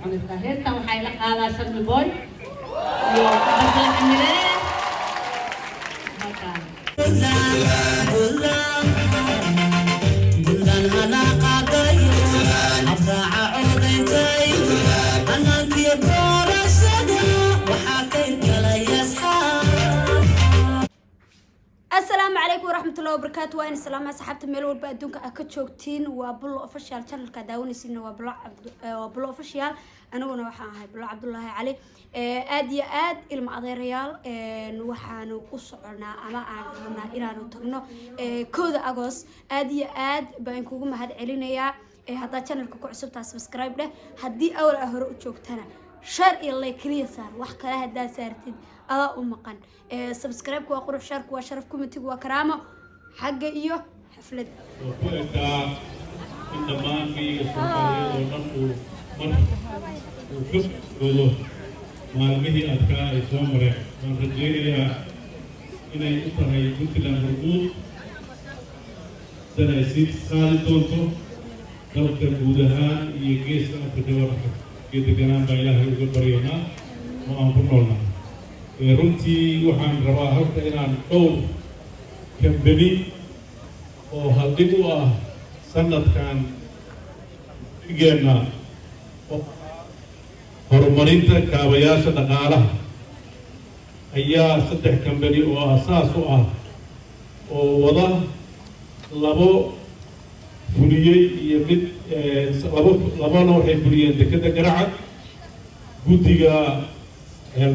soconaysaa heestan waxay la qaadaa Sharmi Boy iyo Abdul Xamire halkaan bulan ana qaday afraca odaydey anankiyo doorashada waxaa qayb galay asxaab. Assalaamu calaykum waraxmatullaahi wabarakaatuh. waan salaam asxaabta meel walba adduunka aad ka joogtiin. waa Bulo Official channelka daawanaysiina waa Bulo Official. anaguna waxaan ahay Bulo Cabdullaahi Cali. aad iyo aad ilma adeerayaal waxaanu u soconaa ama aan rabnaa inaanu tagno 1 Agost. aad iyo aad baan kugu mahad celinayaa. hadda channelka ku cusubtaa subscribe dheh. haddii awal hore u joogtana share iyo like kaliya saar. wax kale haddaa saartid adaa u maqan. subscribe waa qurux, share waa sharaf, comment waa karaamo xagga iyo xaflad. dhammaan miyiga Soomaaliyeed oo dhan uu ka godo maalmihii adkaa ay soo mareen. waan rajaynayaa inay u tahay Puntland hormuud dan ay sii qaadi doonto dalka guud ahaan iyo geeska Afrika warka deganaan baa Ilaahay uga baryaynaa oo aan ku noolnahay. runtii waxaan rabaa halka inaan dhowr kambani oo haldhig u ah sanadkan igeenna horumarinta kaabayaasha dhaqaalaha ayaa 3 kambani oo aasaas u ah oo wada labo fuliyey iyo mid labana waxay fuliyeen dekeda Garacad guddiga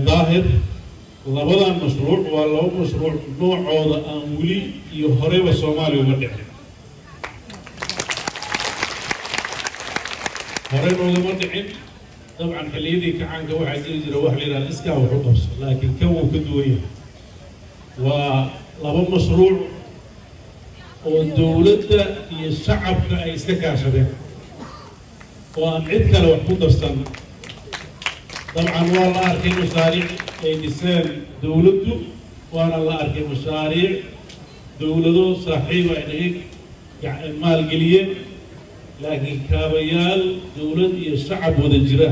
Daahir. labadan mashruuc waa laba mashruuc noocooda aan weli iyo horeba Soomaaliya uga dhicin. hore noogama dhicin. dabcan xilliyadii kacaanka waxaa jiri jira wax la yidhahda iskaa wax u qabso, laakiin kan wuu ka duwan yahay. waa laba mashruuc oo dowladda iyo shacabka ay iska kaashadeen oo aan cid kale wax ku darsan. dabcan waa la arkay mashaariic ay dhiseen dowladdu, waana la arkay mashaariic dowlado saaxiiba ay naga maalgeliyeen, laakiin kaabayaal dowlad iyo shacab wada jira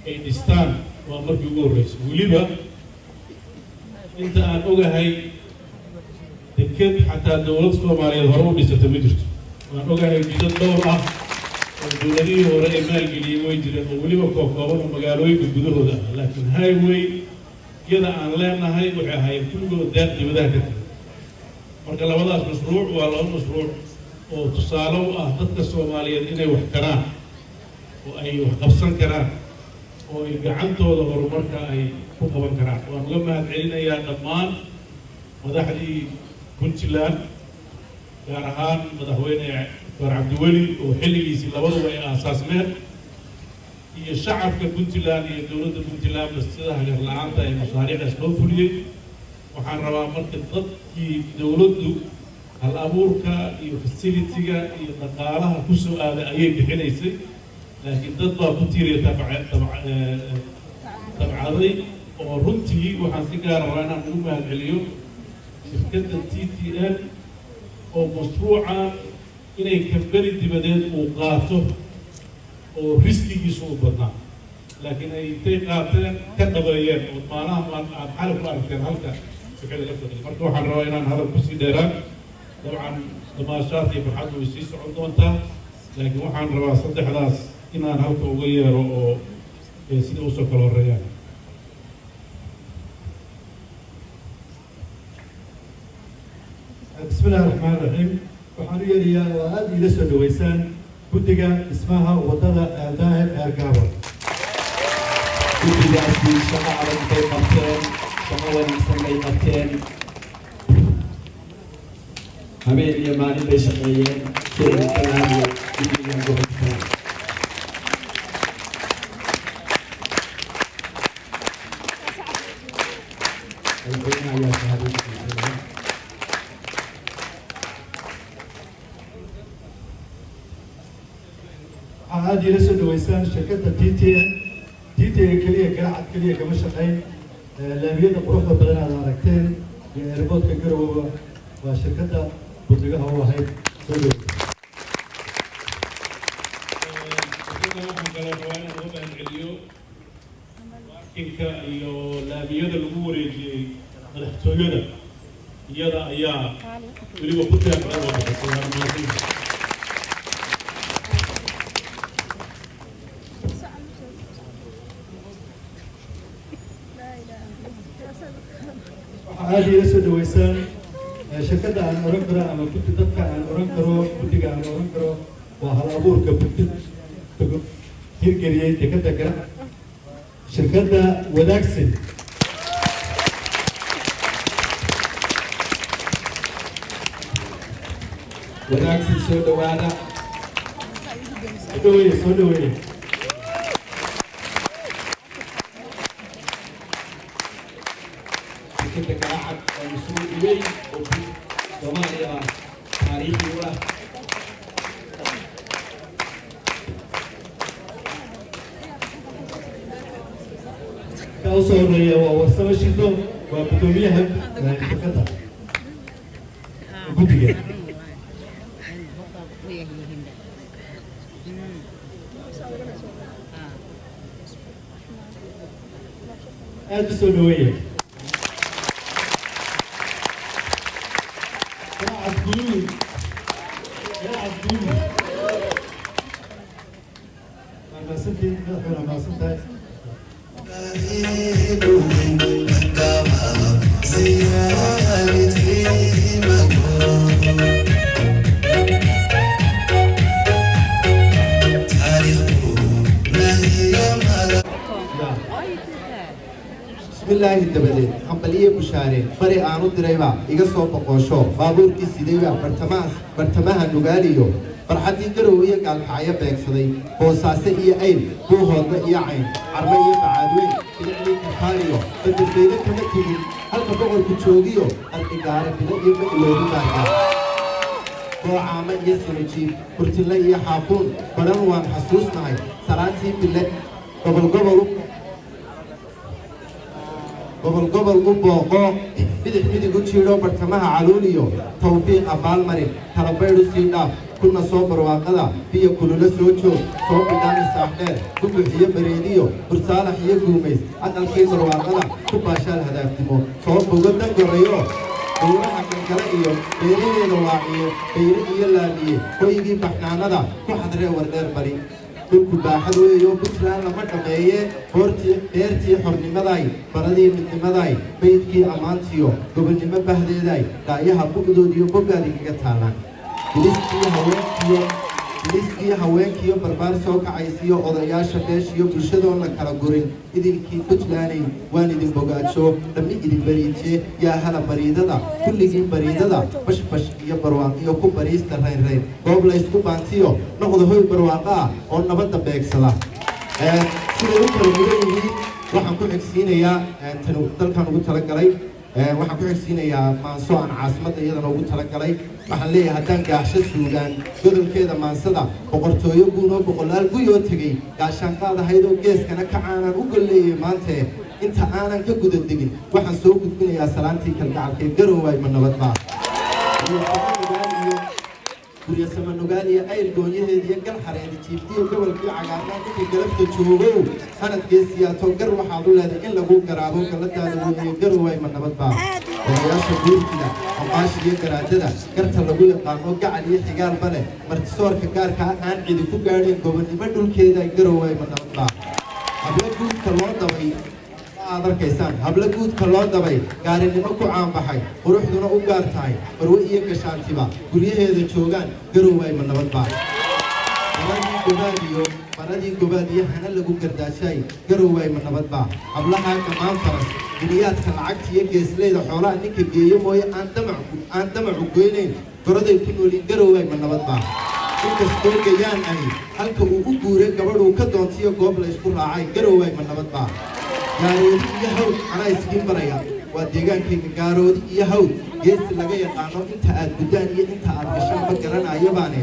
ay dhistaan waa markii ugu horreysay. weliba inta aan ogahay deked xataa dowlad Soomaaliyeed hore u dhisata ma jirto. waan ogahay jidad dhowr ah oo dowladihii hore ay maalgeliyeen way jireen oo weliba kooban oo magaalooyinka gudahooda ah, laakiin highway yada aan leenahay waxay ahayd kulligood daaq dibadaha ka tagay. marka labadaas mashruuc waa laba mashruuc oo tusaale u ah dadka Soomaaliyeed inay wax karaan oo ay wax qabsan karaan oo ay gacantooda horumarka ay ku qaban karaan. waan uga mahad celinayaa dhammaan madaxdii Puntland, gaar ahaan madaxweyne Dr. Cabdiweli oo xilligiisii labaduba ay aasaasmeen, iyo shacabka Puntland iyo dowladda Puntland sida hagar la'aanta ay mashaariicdaas loo fuliyey. waxaan rabaa marka dadkii dowladdu hal abuurka iyo facility-ga iyo dhaqaalaha ku soo aaday ayay bixinaysay, laakiin dad baa ku tiiriya tabcaday. oo runtii waxaan si gaar rabaa inaan ugu mahad celiyo shirkadda TTN oo mashruucan inay kambani dibadeed uu qaato oo riskigiisu u badnaa, laakiin ay intay qaateen ka dhabeeyeen oo maanaha aad xalif ku aragteen halka wixii laga fadhiyay. marka waxaan rabaa inaan hadal kusii dheeraan. dabcan damaashaad iyo farxaddu way sii socon doontaa, laakiin waxaan rabaa 3daas inaan halka uga yeero oo sida usoo kala horreeyaan. bismillahi raxmaani raxiim. waxaan u yeerayaa oo aad iila soo dhaweysaan guddiga dhismaha wadada Daahir Eergaabo. guddigaasi shaqo adag bay qabteen, shaqo wanaagsan bay qabteen, habeen iyo maalin bay shaqeeyeen shirkadalaadiyo guddiga gobolka. aad iila soo dhaweysaan shirkadda TTN keliya Garacad keliya kama shaqayn. laamiyada quruxda badan aad aragteen iyo airportka Garowe waa shirkadda guddigaha u ahayd soo dhaweysay. waxaan kale rabaa inaan uga mahadceliyo baarkinka iyo laamiyada lagu wareejiyey madaxtooyada iyada ayaa weliba ku taagay oo bixisay maanta. aad iyo soo dhaweysaan shirkadda aan oran karo ama guddi dadka aan oran karo guddiga aan oran karo waa hal abuurka hirgeliyey dekadda Garacad shirkadda wadaagsan soo dhawaada soo dhaweeye Garacad oo mas'uul weyn oo Soomaaliya taariikhi u ah ka soo horeeya waa warsamo shido waa gudoomiyaha shirkadda guddiga aad soo dhaweeye bismillaahi dabadeed hambaliye bushaare bari aanu dirayba iga soo boqosho baabuurkii sidayba bartamaha nugaaliyo farxaddii garow iyo gaalkacyo beegsaday boosaase iyo ayl buuhoodna iyo cayn carme iyo bacaadweyn bilicdii kafaariyo badafeyne kama tegin halka boqorku joogiyo ardigaara bilo iyo mailoobi baarga boocaama iyo sanajiib burtille iyo xaaquun badhan waan xasuusnahay salaantii bille gobol u booqo bidix u jiidho bartamaha caluuliyo tawfiiq abaalmarin talabaydhu sii dhaaf kuna soo barwaaqada biyo kulula soo joog soo bidhaani saaxdheer ku buuxiyo bareediyo bursaalax iyo guumays aqalkii barwaaqada ku baashaal hadaafnimo soo bogo dangorayo dowlaha gankale iyo beeraheeda waaciye bayre iyo laamiye hoygii baxnaanada ku xadree wardheer bari dhulku baaxad weeyo Puntland lama dhameeye beertii xornimaday baradii midnimaday baydkii ammaantiyo gobonnimo bahdeeday daayaha bu'doodiyo bogaadi kaga taalaan biliskii haweenkiyo barbaar soo kacaysiyo odayaasha beeshiyo bulshadoon la kala gurin idinkii Puntlanday waan idin bogaajo dhammi idin bariije yaa hala bariidada kulligiin bariidada bashbash iyo barwaaqiyo ku bariista rayn goob la isku baantiyo noqdo hoy barwaaqa oo nabadda beegsada sida u kala mudan yihiin waxaan ku xigsiinayaa dalkan ugu talagalay waxaan ku xigsiinayaa maanso aan caasimadda iyadana ugu talagalay waxaan leeyahay haddaan gaaxsho suugaan godolkeeda maansada boqortooyo guunoo boqolaal guyoo tegey gaashaan qaadahayd oo geeskana ka caanaan u golleeyay maantee inta aanan ka guda degin waxaan soo gudbinayaa salaantii kalgacalkee garowaay ma nabadbaa guryasama nugaal iyo ayl goonyaheediyo gal xareedi jiiftiyo gobolkii cagaarnaa ninkii galabta joogow sanadkee siyaato gar waxaad u leedahay in lagu garaabo galadaada weeye garowaay ma nabadbaa odayaasha guurtida aqaashi iyo garaadada garta lagu yaqaano gacal iyo xigaalba leh martisoorka gaarka aan cidi ku gaadheen gobonnimo dhulkeeda garowaay ma nabadbaa habla guudka loo dabay aad arkaysaan habla guudka loo dabay gaarinimo ku caanbaxay quruxduna u gaar tahay barwe iyo gashaantiba guryaheeda joogaan garowaay ma nabadbaa maradii gobaad iyo hana lagu gardaashay garowaay ma nabadbaa hablaha gamaan faras duniyaadka lacagta iyo geesleyda xoolaha ninka geeyo mooye aan damacu goynayn goroday ku noolin garowaay ma nabadbaa inkastoo gayaan ahi halka uu u guuray gabadhuu ka doontiyo goob la isku raacay garowaay ma nabadbaa gaaroodi iyo hawd anaa isgiin baraya waa deegaankayga gaaroodi iyo hawd geesi laga yaqaano inta aad guddaan iyo inta aad gashaan ma garanayo baane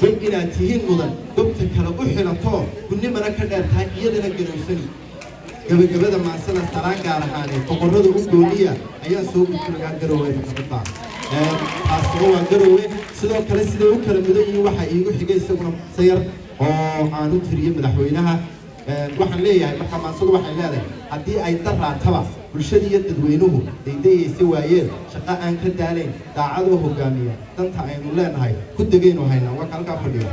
way inaad tihiin mudan gobta kale u xilanto gunnimana ka dheer tahay iyadana garowsani gabagabada maansada salaan gaar ahaaneed boqorrada u gooniya ayaan soo gudbinayaa garowe ma nabadbaa taasina waa garowe sidoo kale siday u kala mudan yihiin waxaa iigu xigay isaguna sayar oo aan u tiriyey madaxweynaha waxaan leeyahay marka maansadu waxay leedahay haddii ay daraataba bulshada iyo dadweynuhu daydayaysa waayeen shaqo aan ka daalayn daacadoo hogaamiya danta aynu leenahay ku degaynu haynaa waa halkaa fadhiyo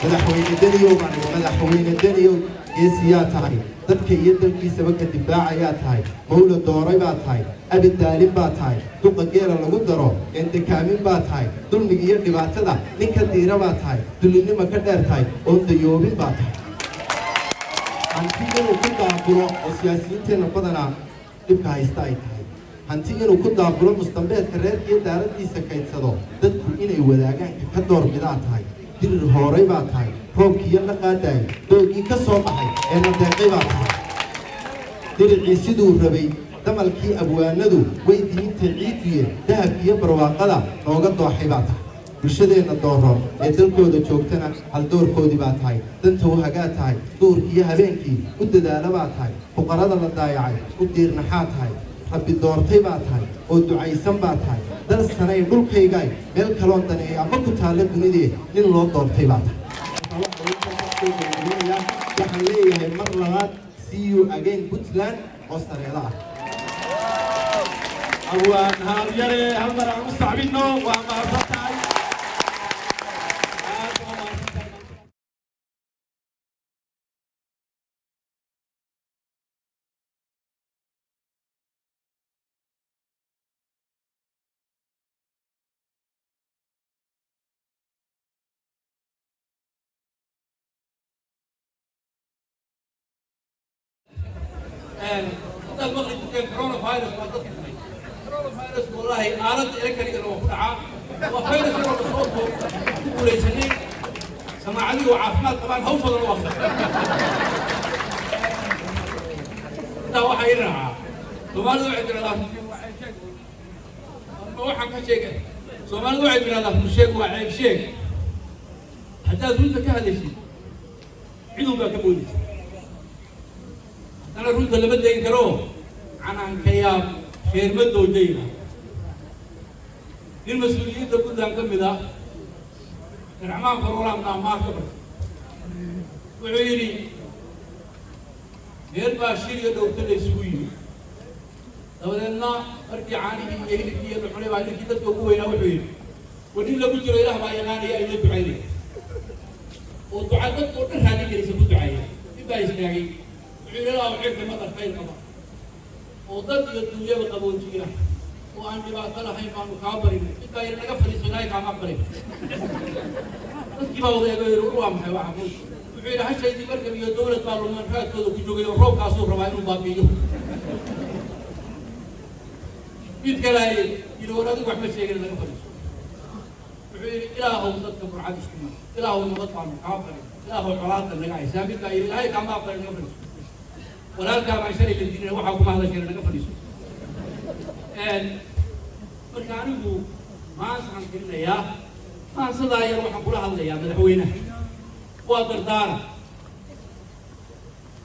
madaxweyne daniyow geesiyaa tahay dadka iyo dalkiisaba ka difaacayaa tahay mawla dooray baa tahay abid daalin baa tahay duqa geela lagu daro eendekaamin baa tahay dulmiga iyo dhibaatada ninka diira baa tahay dulinimo ka dheer tahay oon dayoobin baa tahay hanti inuu ku daabulo oo siyaasiyiinteenna badanaa dhibka haysta ay tahay hanti inuu ku daabulo mustambeedka reerkiiyo daaraddiisa kaydsado dadku inay wadaagaanka ka doorbidaa tahay dirir hooray baa tahay roobkiiyo la qaadaayay doogii ka soo baxay ee nadeeqay baa tahay diricii siduu rabay damalkii abwaanadu way diintay ciidiye dahabkiiyo barwaaqada nooga dooxay baa tahay bulshadeenna dooro ee dalkooda joogtana haldoorkoodii baa tahay danta u hagaa tahay duurkiiyo habeenkii u dadaala baa tahay fuqarada la daayacay u diirnaxaa tahay rabbi doortay baa tahay oo ducaysan baa tahay dal sanay dhulkaygaay meel kaloon daneeya ama ku taalla dunidee nin loo doortay baa tahay waxaan leeyahay mar labaad see you again Puntland oo sareeda ah awaan haalyare hal mar aan u sacbino waa mahadsantahay هذا المغرب كان كورونا فايروس ما تطلع كورونا فايروس والله آلات إلكتريكية لو فدعة وفيروس لو تصوته وليس لي سمع لي وعافمات طبعا هوصل الوقت ده واحد يرعى وما له عندنا لا واحد كشيء وما له عندنا لا شيء وعيب شيء حتى دون هذا الشيء عندهم كمولي أنا رنت اللي بدي إنكروه عن كياب خير مدة ودينا المسؤولية تقول ذا كم ذا العمام كرولا من ما كبر وعيري غير باشير يدور تلي سوي لو لنا أرجع عني يهيل كي يروحون بعد كده تقوي هنا وعيري ودين لو بيجروا إلى ما ينادي أي دعائي ودعاء تقول هذه كذي سبب دعائي يبقى يسمعي لا وحيد ما تفعل كمان وضد الدنيا بقبول جيران وأنا بقول لها هاي ما مخابرين إذا يرنا قفل السناي كم أقبله كيف هو يقول روام حيوان حمود وحيد هالشيء دي بركة بيو دولة بالومان فات كذا كيجوا يروح روك كاسور رواينو بابيو يتكلم يدور هذا واحد شيء كذا قفل وحيد إله ضد كبرعات السنة إله مقطع مخابرين إله حالات النجاح سامي كاي هاي كم أقبله قفل ولا كان عشري الدين وحكم هذا الشيء لنا فليس. مركانه ما سان كنا يا ما صدا يروح كل هذا يا مدحوينه وادر دار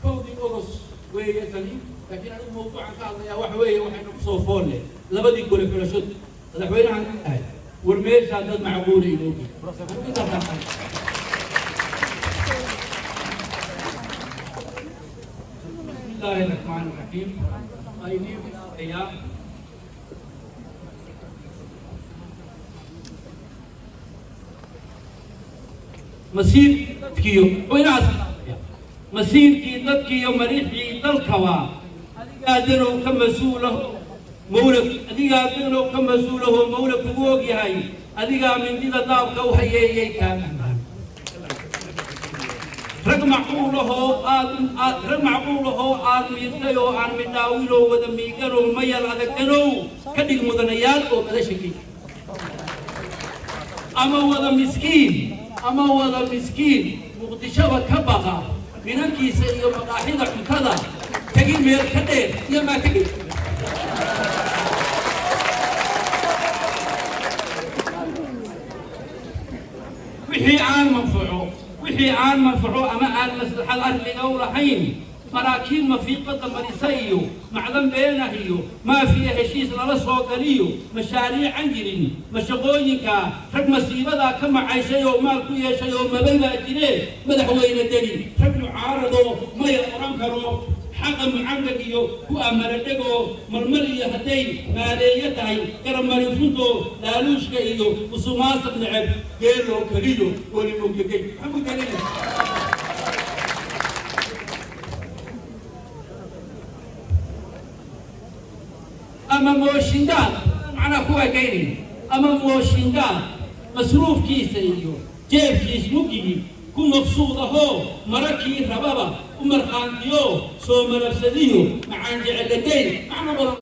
كودي أوغس ويتني لكن أنا موضوع عن هذا يا وحوي وحنا صوفون له لبدي يقول في رشد مدحوينه عن هاي ورميش هذا معقول يلوكي. بسم الله الرحمن الرحيم. أيديكم الأيام. مسير كيو ويناس مسير كي تبكي مريحي تلكوا قادروا كمسؤوله مولك أديك قادروا كمسؤوله مولك فوقي هاي أديك من دي داب كوحيي كان رق معقوله آدم يتلو عن مداوله ودميقنه ميال أذكنه كدق مدنيات وكذا شكي أما وذا مسكين مقدشة كبغا بنكي سيئو مقاحيدة كذا تجيب مير كدير يا ما تجيب وحي عن منفعه أما عن مصلحة الأرض أو رحيم maraakiib mafiiqada marisayo macdan beenahiyo maafiya heshiis lala soo galiyo mashaariican jirin mashaqooyinka rag masiibada ka macayshay oo maal ku yeeshay oo mabay baa jire madaxweyne deni rag mucaarado maya oran karo حق معندك يو هو أمرتكو مرملي هتي ماليتاي كرمالي فوتو لالوش كيو وسماس بنعب غيره كريو ولي ممكن حمد علينا أما موشندات معنا كوا كيري أما موشندات مصروف كيس يو جيب كيس مكيني كم مقصود هو مركي ربابا ومرخان ديو سو مرسديو معان جعلتين معنا